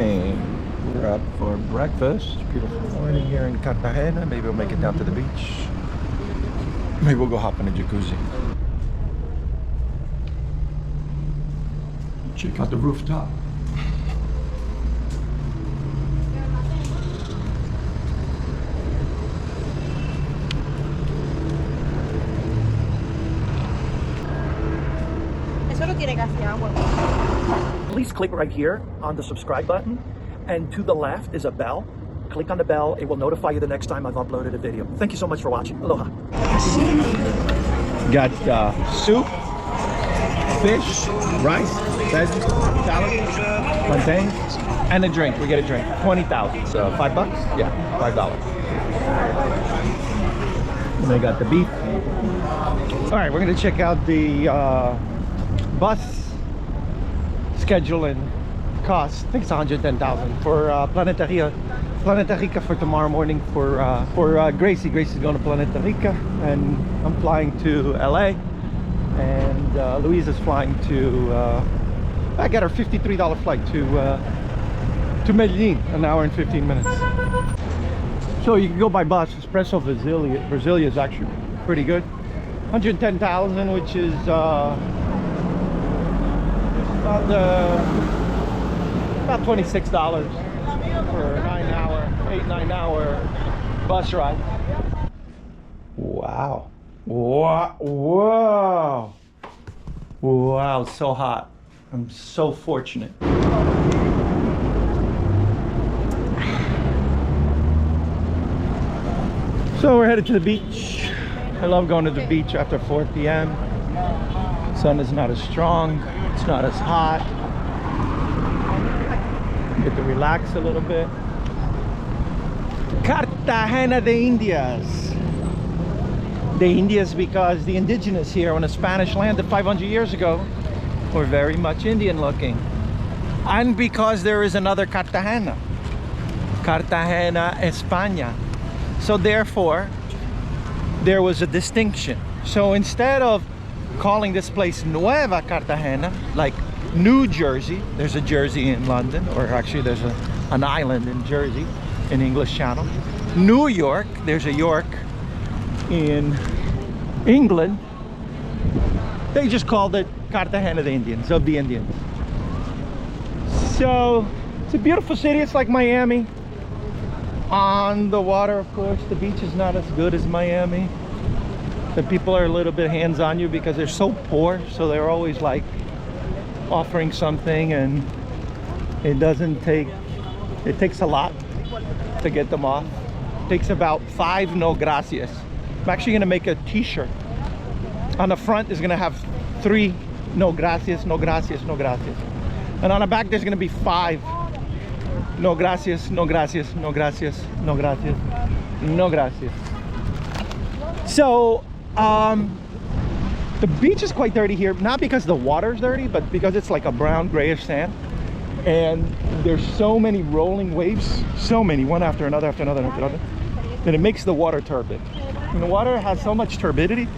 morning. We're up for breakfast. Beautiful morning here in Cartagena. Maybe we'll make it down to the beach. Maybe we'll go hop in a jacuzzi. Check out the rooftop. Please click right here on the subscribe button, and to the left is a bell. Click on the bell, it will notify you the next time I've uploaded a video. Thank you so much for watching. Aloha. Got soup, fish, rice, veggies, salad, plantain, and a drink. We get a drink. 20,000. So $5? Yeah, $5. And I got the beef. All right, we're gonna check out the bus schedule and cost. I think it's 110,000 for Playa Rica for tomorrow morning for Gracie. Gracie's going to Playa Rica, and I'm flying to LA, and Louise is flying to I got her $53 flight to Medellin, an hour and 15 minutes. So you can go by bus. Espresso Brasilia is actually pretty good. 110,000, which is about $26 for a 9 hour bus ride. Wow. Whoa. Wow, so hot. I'm so fortunate. So we're headed to the beach. I love going to the beach after 4 p.m. Sun is not as strong. It's not as hot. Get to relax a little bit. Cartagena de Indias. The Indias because the indigenous here, when the Spanish landed 500 years ago, were very much Indian looking. And because there is another Cartagena. Cartagena, España. So therefore, there was a distinction. So instead of calling this place Nueva Cartagena, like New Jersey, there's a Jersey in London, or actually there's an island in Jersey in English Channel. New York, there's a York in England. They just called it Cartagena de Indians, of the Indians. So it's a beautiful city. It's like Miami. On the water, of course, the beach is not as good as Miami. The people are a little bit hands on you because they're so poor, so they're always like offering something, and it takes a lot to get them off. It takes about 5 no gracias. I'm actually gonna make a t-shirt. On the front is gonna have 3 no gracias, no gracias, no gracias. And on the back there's gonna be 5 no gracias, no gracias, no gracias, no gracias, no gracias. So the beach is quite dirty here, not because the water's dirty, but because it's like a brown grayish sand, and there's so many rolling waves, so many, one after another after another after another, that it makes the water turbid. And the water has so much turbidity,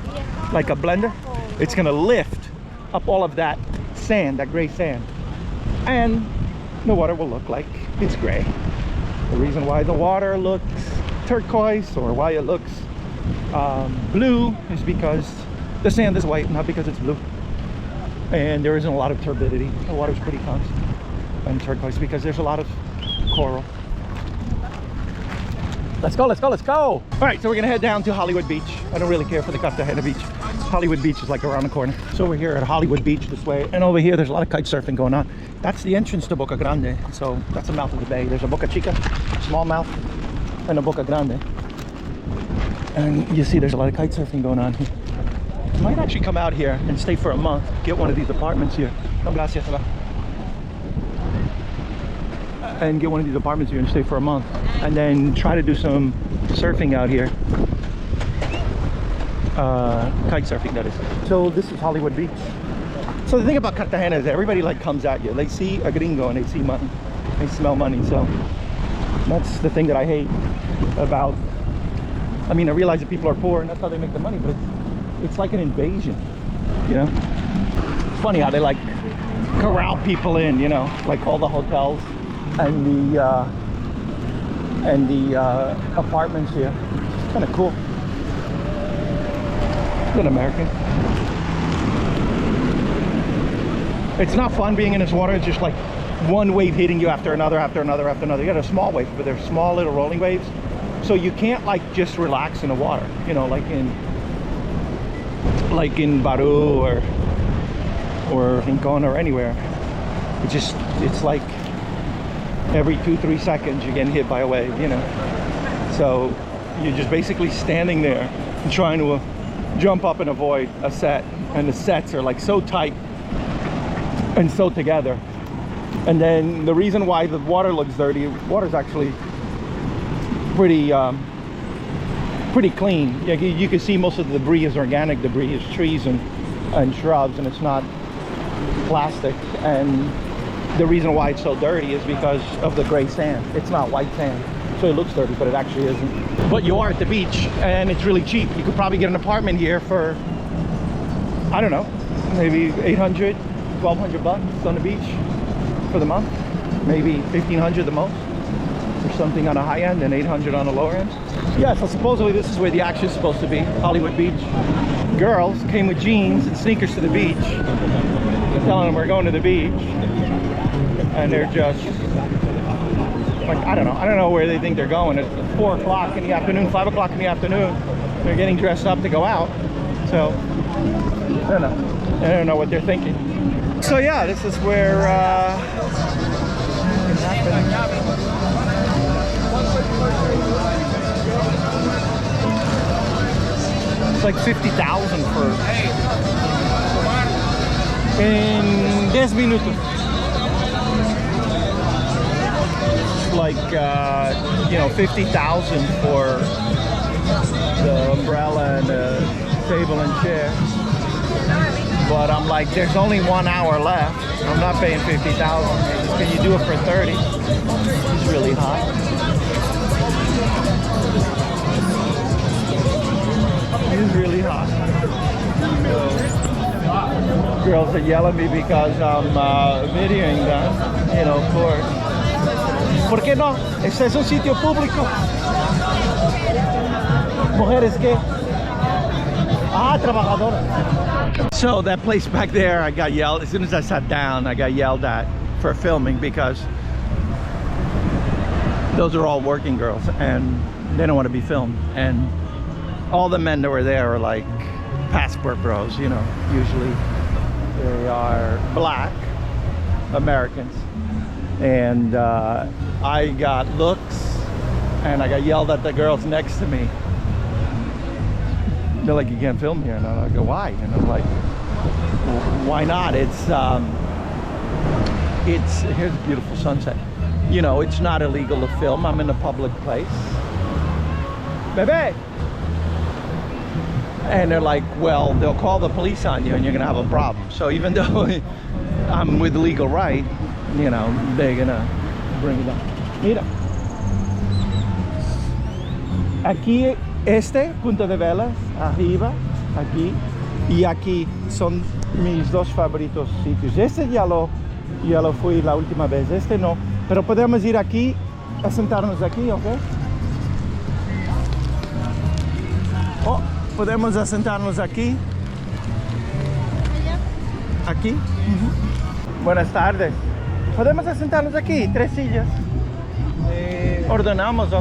like a blender, it's gonna lift up all of that sand, that gray sand, and the water will look like it's gray. The reason why the water looks turquoise, or why it looks blue, is because the sand is white, not because it's blue. And there isn't a lot of turbidity. The water's pretty constant. And turquoise because there's a lot of coral. Let's go, let's go, let's go! All right, so we're gonna head down to Hollywood Beach. I don't really care for the Cartagena Beach. Hollywood Beach is like around the corner. So we're here at Hollywood Beach this way, and over here there's a lot of kite surfing going on. That's the entrance to Boca Grande. So that's the mouth of the bay. There's a Boca Chica, small mouth, and a Boca Grande. And you see there's a lot of kite surfing going on here. I might actually come out here and stay for a month, get one of these apartments here. No, gracias. And get one of these apartments here and stay for a month, and then try to do some surfing out here. Kite surfing, that is. So this is Hollywood Beach. So the thing about Cartagena is everybody like comes at you. They see a gringo and they see money, they smell money. So that's the thing that I hate about, I mean, I realize that people are poor and that's how they make the money, but it's like an invasion, you know? It's funny how they like corral people in, you know, like all the hotels and the apartments here. It's kind of cool. Good American. It's not fun being in this water. It's just like one wave hitting you after another, after another, after another. You got a small wave, but they're small little rolling waves. So you can't like just relax in the water, you know, like in Baru or Rincon or anywhere. It's like every 2-3 seconds you're getting hit by a wave, you know. So you're just basically standing there and trying to jump up and avoid a set, and the sets are like so tight and so together. And then the reason why the water looks dirty, water's actually pretty clean. You can see most of the debris is organic debris, it's trees and shrubs, and it's not plastic. And the reason why it's so dirty is because of the gray sand. It's not white sand, so it looks dirty, but it actually isn't. But you are at the beach, and it's really cheap. You could probably get an apartment here for, I don't know, maybe 800, 1,200 bucks on the beach for the month, maybe 1,500 the most, or something on a high end, and 800 on the lower end. Yeah, so supposedly this is where the action is supposed to be, Hollywood Beach. Girls came with jeans and sneakers to the beach, telling them we're going to the beach, and they're just like, I don't know where they think they're going. It's 4 o'clock in the afternoon, 5 o'clock in the afternoon. They're getting dressed up to go out, so I don't know what they're thinking. So yeah, this is where it's like 50,000 for in 10 minutos. Like you know, 50,000 for the umbrella and the table and chair. But I'm like, there's only 1 hour left. I'm not paying 50,000. Can you do it for 30? It's really hot. It's really hot. So, girls are yelling at me because I'm videoing them. You know, of course. ¿Por qué no? Este es un sitio público. Mujeres que. Ah, trabajadoras. So that place back there, I got yelled, as soon as I sat down, I got yelled at for filming because those are all working girls and they don't want to be filmed. And all the men that were there are like passport bros, you know, usually they are black Americans. And I got looks and I got yelled at the girls next to me. They're like, you can't film here. And I go, why? And I'm like, well, why not? It's here's a beautiful sunset. You know, it's not illegal to film. I'm in a public place. Bebe! And they're like, well, they'll call the police on you and you're gonna have a problem. So even though I'm with legal right, you know, they're gonna bring it up. Mira. Aquí punto de velas, arriba, aquí, y aquí son mis dos favoritos sitios. Este ya lo fui la última vez, este no, pero podemos ir aquí, a sentarnos aquí, ¿ok? Oh, podemos sentarnos aquí. Aquí. Buenas tardes. Podemos sentarnos aquí, 3 sillas. Ordenamos, ¿o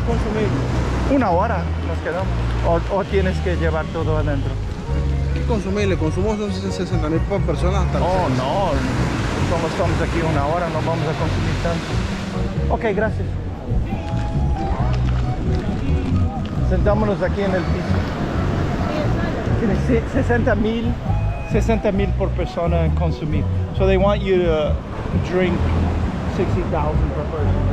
consumir? 1 hora nos quedamos. O tienes que llevar todo adentro. ¿Qué consumirle? Consumo son 60.000 por persona hasta. Oh, no. Como estamos aquí 1 hora, no vamos a consumir tanto. Ok, gracias. Sentámonos aquí en el piso. Tiene 60.000 por persona en consumir. So they want you to drink 60,000 per person.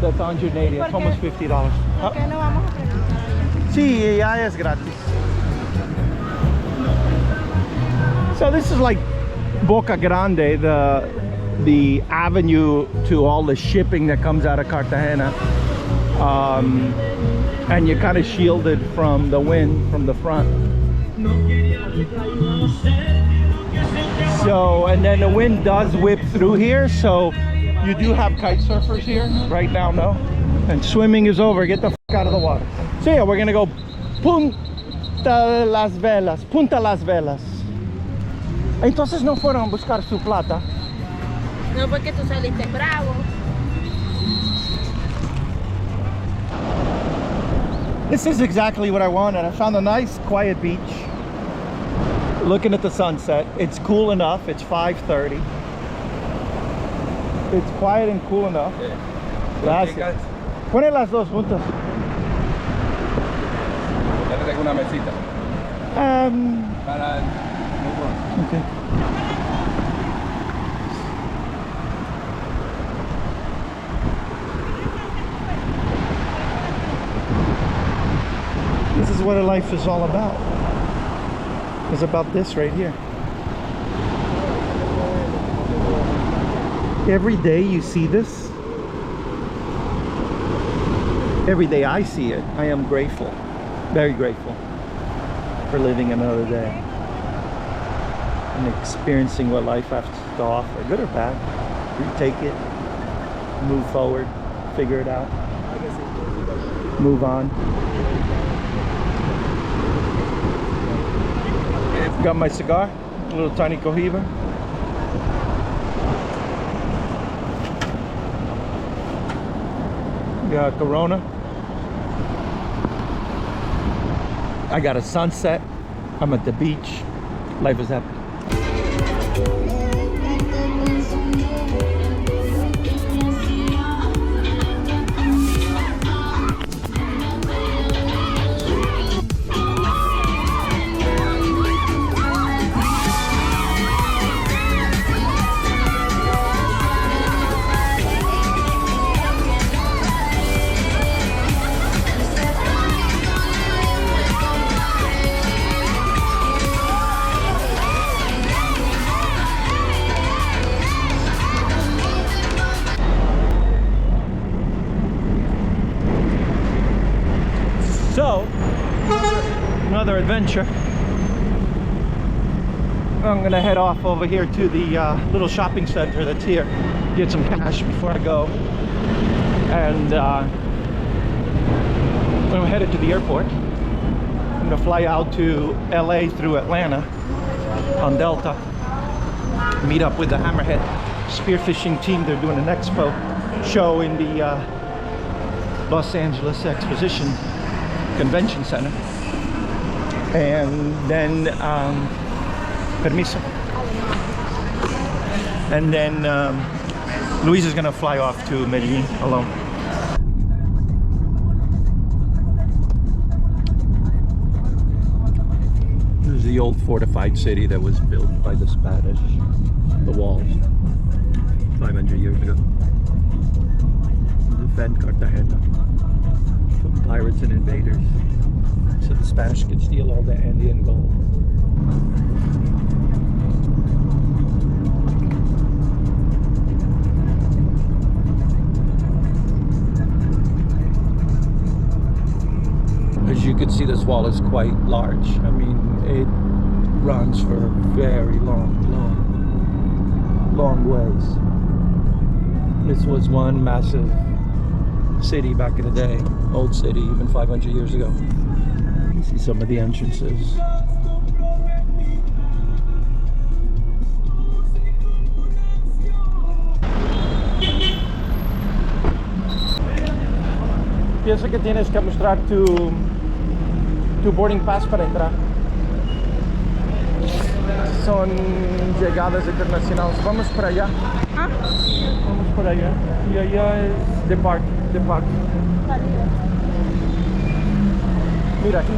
That's 180. It's almost $50. ¿Por qué no vamos a preguntar? Sí, ya es gratis. So this is like Boca Grande, the avenue to all the shipping that comes out of Cartagena. And you're kind of shielded from the wind from the front. So, and then the wind does whip through here, so you do have kite surfers here. Right now, no. And swimming is over. Get the f out of the water. So yeah, we're gonna go Punta Las Velas. Entonces no fueron a buscar su plata. No, porque tú saliste bravo. This is exactly what I wanted. I found a nice quiet beach. Looking at the sunset. It's cool enough. It's 5:30. It's quiet and cool enough. Gracias. Pone las dos juntas. Ya te tengo una mesita. Para el... Okay. This is what a life is all about. It's about this right here. Every day you see this. Every day I see it. I am grateful, very grateful for living another day and experiencing what life has to offer, good or bad. You take it, move forward, figure it out, move on. Got my cigar, a little tiny Cohiba. Got Corona. I got a sunset. I'm at the beach. Life is happy. So, another adventure. I'm gonna head off over here to the little shopping center that's here, get some cash before I go, and I'm headed to the airport. I'm gonna fly out to LA through Atlanta on Delta, meet up with the Hammerhead spearfishing team. They're doing an expo show in the Los Angeles Exposition Convention Center, and then permiso, and then Luis is gonna fly off to Medellin alone. This is the old fortified city that was built by the Spanish, the walls 500 years ago to defend Cartagena from pirates and invaders, so the Spanish could steal all the Andean gold. As you can see, this wall is quite large. I mean, it runs for very long ways. This was one massive city back in the day, old city, even 500 years ago. You see some of the entrances. Pienso que tienes que mostrar tu boarding pass para entrar. Son llegadas internacionales. Vamos para allá. ¿Ah? Vamos para allá. Y allá es depart. Mira aquí.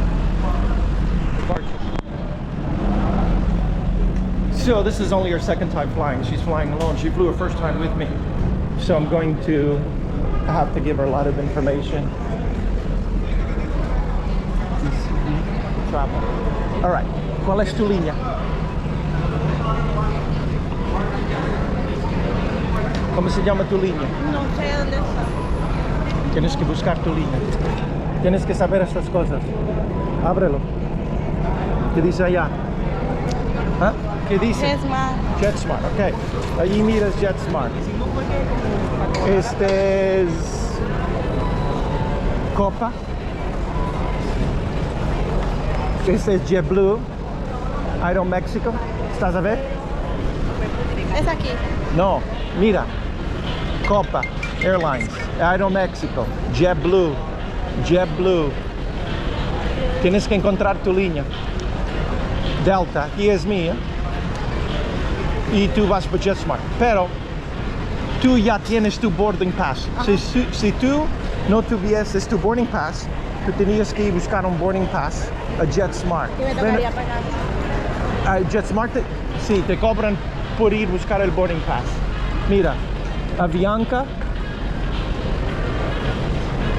Departure. So this is only her second time flying. She's flying alone. She flew her first time with me. So I'm going to have to give her a lot of information. Travel. All right. ¿Cuál es tu línea? ¿Cómo se llama tu línea? No sé dónde está. Tienes que buscar tu línea. Tienes que saber estas cosas. Ábrelo. ¿Qué dice allá? ¿Ah? ¿Qué dice? JetSmart. JetSmart, ok. Allí miras JetSmart. Este es Copa. Este es JetBlue. Aeroméxico. ¿Estás a ver? Es aquí. No, mira. Copa Airlines, Aeroméxico, JetBlue, JetBlue. Tienes que encontrar tu línea. Delta, aquí es mía. Y tú vas por JetSmart. Pero tú ya tienes tu boarding pass. Si tú no tuvieses tu boarding pass, tú tenías que ir a buscar un boarding pass a JetSmart. Y me tocaría pagar. A JetSmart, sí, te cobran por ir a buscar el boarding pass. Mira, Avianca.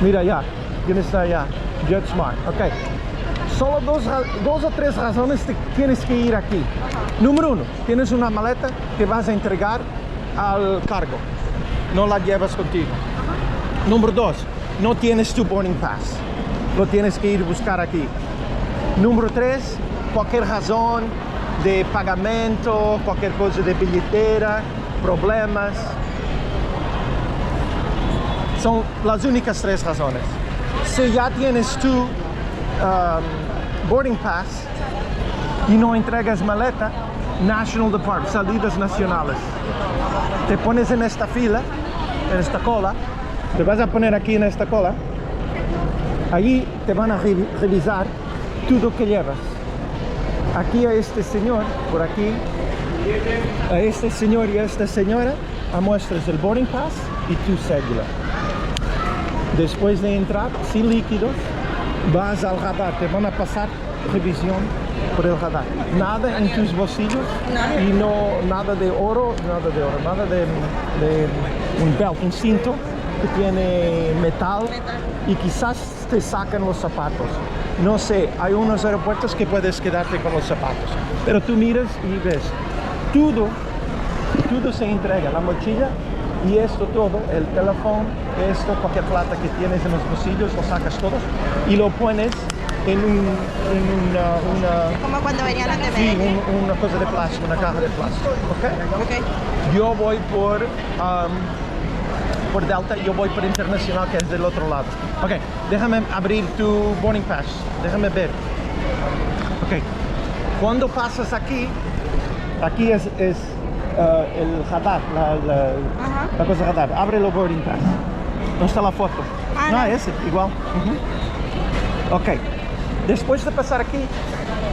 Mira ya, ¿quién está allá? JetSmart, ok. Solo dos o tres razones que tienes que ir aquí. Número uno, tienes una maleta que vas a entregar al cargo. No la llevas contigo. Número dos, no tienes tu boarding pass. Lo tienes que ir a buscar aquí. Número tres, cualquier razón de pagamento, cualquier cosa de billetera, problemas. Son las únicas tres razones. Si ya tienes tu boarding pass y no entregas maleta, National Department, salidas nacionales. Te pones en esta fila, en esta cola, te vas a poner aquí en esta cola, allí te van a revisar todo lo que llevas. Aquí a este señor, por aquí, a este señor y a esta señora, muestras el boarding pass y tu cédula. Después de entrar, sin líquidos, vas al radar, te van a pasar revisión por el radar. Nada en tus bolsillos y nada de oro, nada de un belt, un cinto que tiene metal y quizás te sacan los zapatos. No sé, hay unos aeropuertos que puedes quedarte con los zapatos, pero tú miras y ves, todo se entrega, la mochila y esto todo, el teléfono, esto, cualquier plata que tienes en los bolsillos, lo sacas todos y lo pones en una Como cuando venían las de sí, Medellín. una cosa de plástico, una caja de plástico, ¿ok? Ok. Yo voy por Delta, yo voy por Internacional, que es del otro lado. Ok, déjame abrir tu boarding pass, déjame ver. Ok, cuando pasas aquí es el radar, la cosa radar. Abre el boarding pass. ¿Dónde está la foto? No, ese, igual. Ok, después de pasar aquí,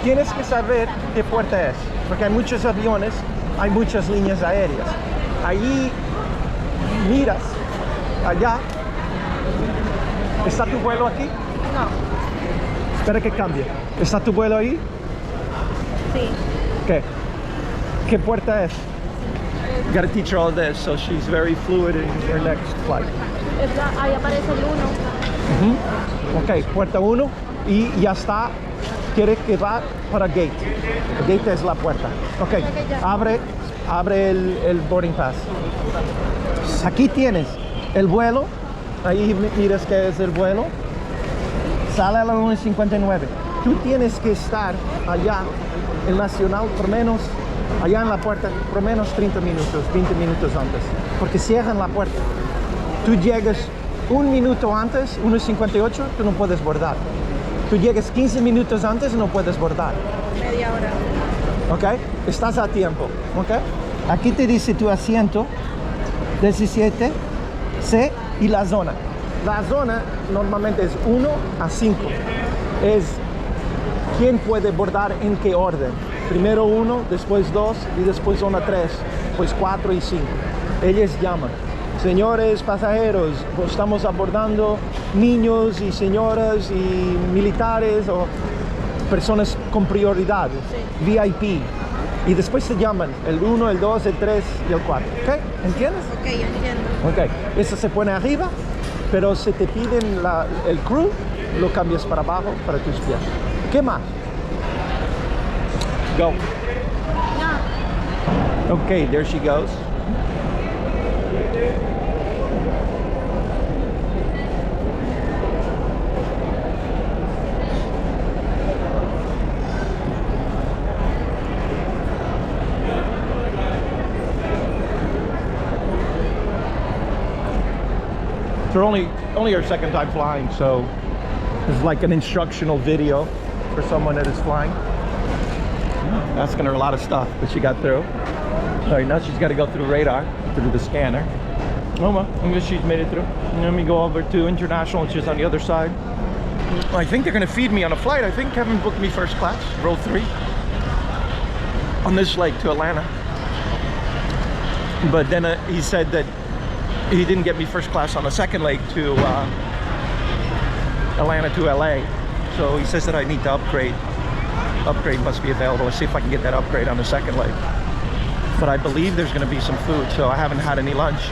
tienes que saber qué puerta es, porque hay muchos aviones, hay muchas líneas aéreas. Allí miras, allá. ¿Está tu vuelo aquí? No. Espera que cambie. ¿Está tu vuelo ahí? Sí. ¿Qué puerta es? Got to teach her all this, so she's very fluid in her next flight. Ahí aparece el 1. Ok, puerta 1 y ya está. Quiere que va para gate. Gate es la puerta. Ok, abre el boarding pass. Aquí tienes el vuelo. Ahí miras que es el vuelo. Sale a las 1:59. Tú tienes que estar allá, el nacional, por menos, allá en la puerta, por menos 30 minutos, 20 minutos antes. Porque cierran la puerta. Tú llegas un minuto antes, 1:58, tú no puedes bordar. Tú llegas 15 minutos antes, no puedes bordar. Media hora. ¿Ok? Estás a tiempo. ¿Ok? Aquí te dice tu asiento, 17, C y la zona. La zona normalmente es 1 a 5. Es quién puede bordar en qué orden. Primero 1, después 2 y después zona 3, pues 4 y 5. Ellos llaman. Señores pasajeros, estamos abordando niños y señoras y militares o personas con prioridad, sí. VIP. Y después se llaman el 1, el 2, el 3 y el 4. ¿Ok? ¿Entiendes? Ok, entiendo. Ok. Eso se pone arriba, pero si te piden el crew, lo cambias para abajo, para tus pies. ¿Qué más? Go. No. Okay, there she goes. It's only her second time flying, so it's like an instructional video for someone that is flying. Asking her a lot of stuff, but she got through. All right, now she's got to go through radar, through the scanner. Oh well, I guess she's made it through. And then we go over to international, which is on the other side. I think they're gonna feed me on a flight. I think Kevin booked me first class, row 3, on this leg to Atlanta. But then he said that he didn't get me first class on the second leg to Atlanta to LA. So he says that I need to upgrade. Upgrade must be available. Let's see if I can get that upgrade on the second leg. But I believe there's gonna be some food, so I haven't had any lunch.